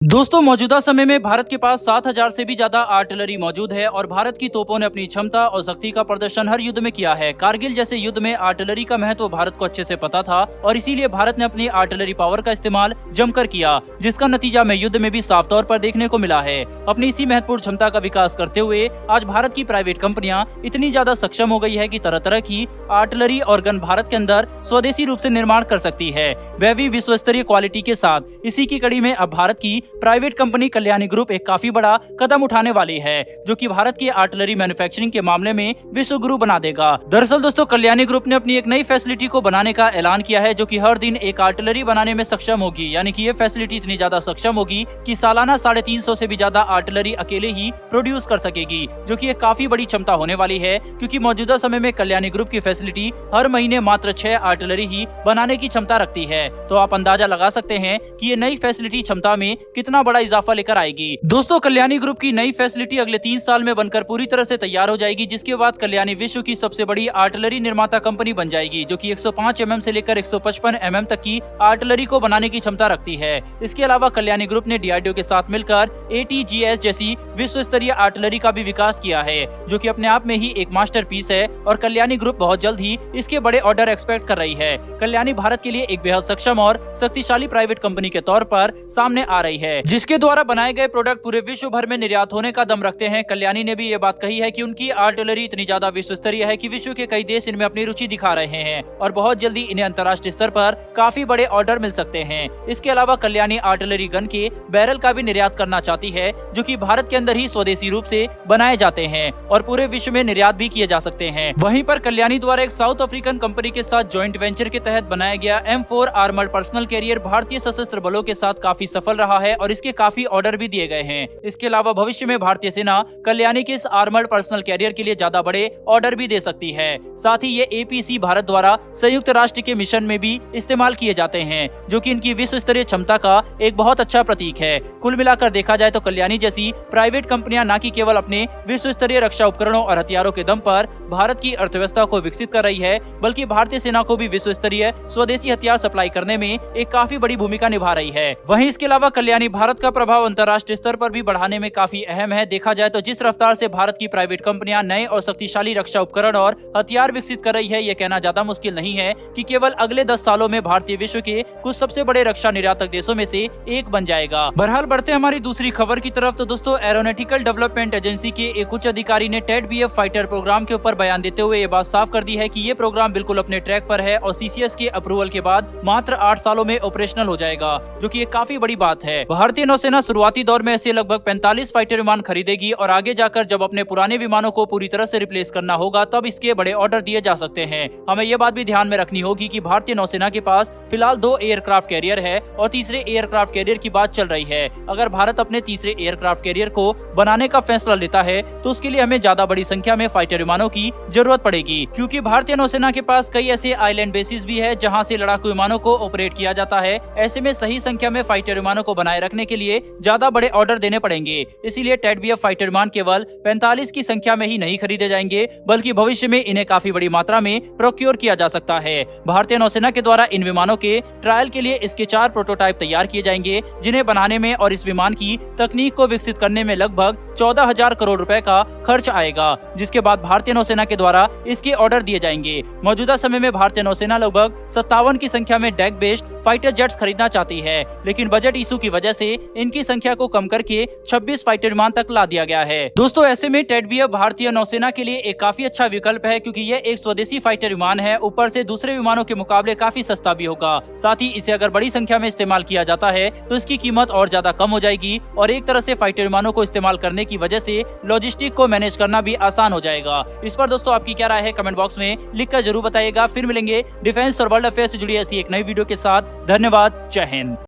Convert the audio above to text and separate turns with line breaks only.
दोस्तों मौजूदा समय में भारत के पास 7000 से भी ज्यादा आर्टिलरी मौजूद है और भारत की तोपों ने अपनी क्षमता और शक्ति का प्रदर्शन हर युद्ध में किया है। कारगिल जैसे युद्ध में आर्टिलरी का महत्व भारत को अच्छे से पता था और इसीलिए भारत ने अपनी आर्टिलरी पावर का इस्तेमाल जमकर किया, जिसका नतीजा में युद्ध में भी साफ तौर पर देखने को मिला है। अपनी इसी महत्वपूर्ण क्षमता का विकास करते हुए आज भारत की प्राइवेट कंपनियां इतनी ज्यादा सक्षम हो गई है कि तरह तरह की आर्टिलरी और गन भारत के अंदर स्वदेशी रूप से निर्माण कर सकती है, वह भी विश्व स्तरीय क्वालिटी के साथ। इसी की कड़ी में अब भारत की प्राइवेट कंपनी कल्याणी ग्रुप एक काफी बड़ा कदम उठाने वाली है, जो कि भारत की आर्टिलरी मैन्युफैक्चरिंग के मामले में विश्व गुरु बना देगा। दरअसल दोस्तों कल्याणी ग्रुप ने अपनी एक नई फैसिलिटी को बनाने का ऐलान किया है, जो कि हर दिन एक आर्टिलरी बनाने में सक्षम होगी। यानी कि ये फैसिलिटी इतनी ज्यादा सक्षम होगी कि सालाना 350 से भी ज्यादा आर्टिलरी अकेले ही प्रोड्यूस कर सकेगी, जो कि एक काफी बड़ी क्षमता होने वाली है, क्योंकि मौजूदा समय में कल्याणी ग्रुप की फैसिलिटी हर महीने मात्र 6 आर्टिलरी ही बनाने की क्षमता रखती है। तो आप अंदाजा लगा सकते हैं कि ये नई फैसिलिटी क्षमता में कितना बड़ा इजाफा लेकर आएगी। दोस्तों कल्याणी ग्रुप की नई फैसिलिटी अगले 3 साल में बनकर पूरी तरह से तैयार हो जाएगी, जिसके बाद कल्याणी विश्व की सबसे बड़ी आर्टिलरी निर्माता कंपनी बन जाएगी, जो कि 105 mm से लेकर 155 mm तक की आर्टिलरी को बनाने की क्षमता रखती है। इसके अलावा कल्याणी ग्रुप ने DRDO के साथ मिलकर ATGS जैसी विश्व स्तरीय आर्टिलरी का भी विकास किया है, जो कि अपने आप में ही एक मास्टरपीस है और कल्याणी ग्रुप बहुत जल्द ही इसके बड़े ऑर्डर एक्सपेक्ट कर रही है। कल्याणी भारत के लिए एक बेहद सक्षम और शक्तिशाली प्राइवेट कंपनी के तौर पर सामने आ रही है, जिसके द्वारा बनाए गए प्रोडक्ट पूरे विश्व भर में निर्यात होने का दम रखते हैं। कल्याणी ने भी ये बात कही है कि उनकी आर्टिलरी इतनी ज्यादा विश्व स्तरीय है कि विश्व के कई देश इनमें अपनी रुचि दिखा रहे हैं और बहुत जल्दी इन्हें अंतर्राष्ट्रीय स्तर पर काफी बड़े ऑर्डर मिल सकते हैं। इसके अलावा कल्याणी आर्टिलरी गन के बैरल का भी निर्यात करना चाहती है, जो कि भारत के अंदर ही स्वदेशी रूप से बनाए जाते हैं और पूरे विश्व में निर्यात भी किए जा सकते हैं। वहीं पर कल्याणी द्वारा एक साउथ अफ्रीकन कंपनी के साथ जॉइंट वेंचर के तहत बनाया गया M4 आर्मर्ड पर्सनल कैरियर भारतीय सशस्त्र बलों के साथ काफी सफल रहा है और इसके काफी ऑर्डर भी दिए गए हैं। इसके अलावा भविष्य में भारतीय सेना कल्याणी के इस आर्मर्ड पर्सनल कैरियर के लिए ज्यादा बड़े ऑर्डर भी दे सकती है। साथ ही ये APC भारत द्वारा संयुक्त राष्ट्र के मिशन में भी इस्तेमाल किए जाते हैं, जो कि इनकी विश्व स्तरीय क्षमता का एक बहुत अच्छा प्रतीक है। कुल मिलाकर देखा जाए तो कल्याणी जैसी प्राइवेट कंपनियां न कि केवल अपने विश्व स्तरीय रक्षा उपकरणों और हथियारों के दम पर भारत की अर्थव्यवस्था को विकसित कर रही है, बल्कि भारतीय सेना को भी विश्व स्तरीय स्वदेशी हथियार सप्लाई करने में एक काफी बड़ी भूमिका निभा रही है। वहीं इसके अलावा कल्याणी भारत का प्रभाव अंतर्राष्ट्रीय स्तर पर भी बढ़ाने में काफी अहम है। देखा जाए तो जिस रफ्तार से भारत की प्राइवेट कंपनियां नए और शक्तिशाली रक्षा उपकरण और हथियार विकसित कर रही है, ये कहना ज्यादा मुश्किल नहीं है कि केवल अगले 10 सालों में भारतीय विश्व के कुछ सबसे बड़े रक्षा निर्यातक देशों में से एक बन जाएगा। बहरहाल बढ़ते हमारी दूसरी खबर की तरफ। तो दोस्तों एरोनॉटिकल डेवलपमेंट एजेंसी के एक उच्च अधिकारी ने TED-BF फाइटर प्रोग्राम के ऊपर बयान देते हुए ये बात साफ कर दी है कि ये प्रोग्राम बिल्कुल अपने ट्रैक पर है और CCS के अप्रूवल के बाद मात्र 8 सालों में ऑपरेशनल हो जाएगा, जो कि एक काफी बड़ी बात है। भारतीय नौसेना शुरुआती दौर में ऐसे लगभग 45 फाइटर विमान खरीदेगी और आगे जाकर जब अपने पुराने विमानों को पूरी तरह से रिप्लेस करना होगा तब इसके बड़े ऑर्डर दिए जा सकते हैं। हमें ये बात भी ध्यान में रखनी होगी कि भारतीय नौसेना के पास फिलहाल 2 एयरक्राफ्ट कैरियर है और तीसरे एयरक्राफ्ट कैरियर की बात चल रही है। अगर भारत अपने तीसरे एयरक्राफ्ट कैरियर को बनाने का फैसला लेता है तो उसके लिए हमें ज्यादा बड़ी संख्या में फाइटर विमानों की जरूरत पड़ेगी, क्योंकि भारतीय नौसेना के पास कई ऐसे आइलैंड बेसिस भी है जहाँ से लड़ाकू विमानों को ऑपरेट किया जाता है। ऐसे में सही संख्या में फाइटर विमानों को बनाए रखने के लिए ज्यादा बड़े ऑर्डर देने पड़ेंगे। इसीलिए TED-BF फाइटर विमान केवल 45 की संख्या में ही नहीं खरीदे जाएंगे, बल्कि भविष्य में इन्हें काफी बड़ी मात्रा में प्रोक्योर किया जा सकता है। भारतीय नौसेना के द्वारा इन विमानों के ट्रायल के लिए इसके 4 प्रोटोटाइप तैयार किए जाएंगे, जिन्हें बनाने में और इस विमान की तकनीक को विकसित करने में लगभग 14,000 करोड़ रुपए का खर्च आएगा, जिसके बाद भारतीय नौसेना के द्वारा इसके ऑर्डर दिए जाएंगे। मौजूदा समय में भारतीय नौसेना लगभग 57 की संख्या में डेक बेस्ड फाइटर जेट्स खरीदना चाहती है, लेकिन बजट इशू की वजह से इनकी संख्या को कम करके 26 फाइटर विमान तक ला दिया गया है। दोस्तों ऐसे में TED-BF भारतीय नौसेना के लिए एक काफी अच्छा विकल्प है, क्योंकि यह एक स्वदेशी फाइटर विमान है, ऊपर से दूसरे विमानों के मुकाबले काफी सस्ता भी होगा। साथ ही इसे अगर बड़ी संख्या में इस्तेमाल किया जाता है तो इसकी कीमत और ज्यादा कम हो जाएगी और एक तरह से फाइटर विमानों को इस्तेमाल करने की वजह से लॉजिस्टिक को मैनेज करना भी आसान हो जाएगा। इस पर दोस्तों आपकी क्या राय है कमेंट बॉक्स में लिखकर जरूर बताइएगा। फिर मिलेंगे डिफेंस और वर्ल्ड अफेयर से जुड़ी ऐसी एक नई वीडियो के साथ। धन्यवाद। जय हिंद।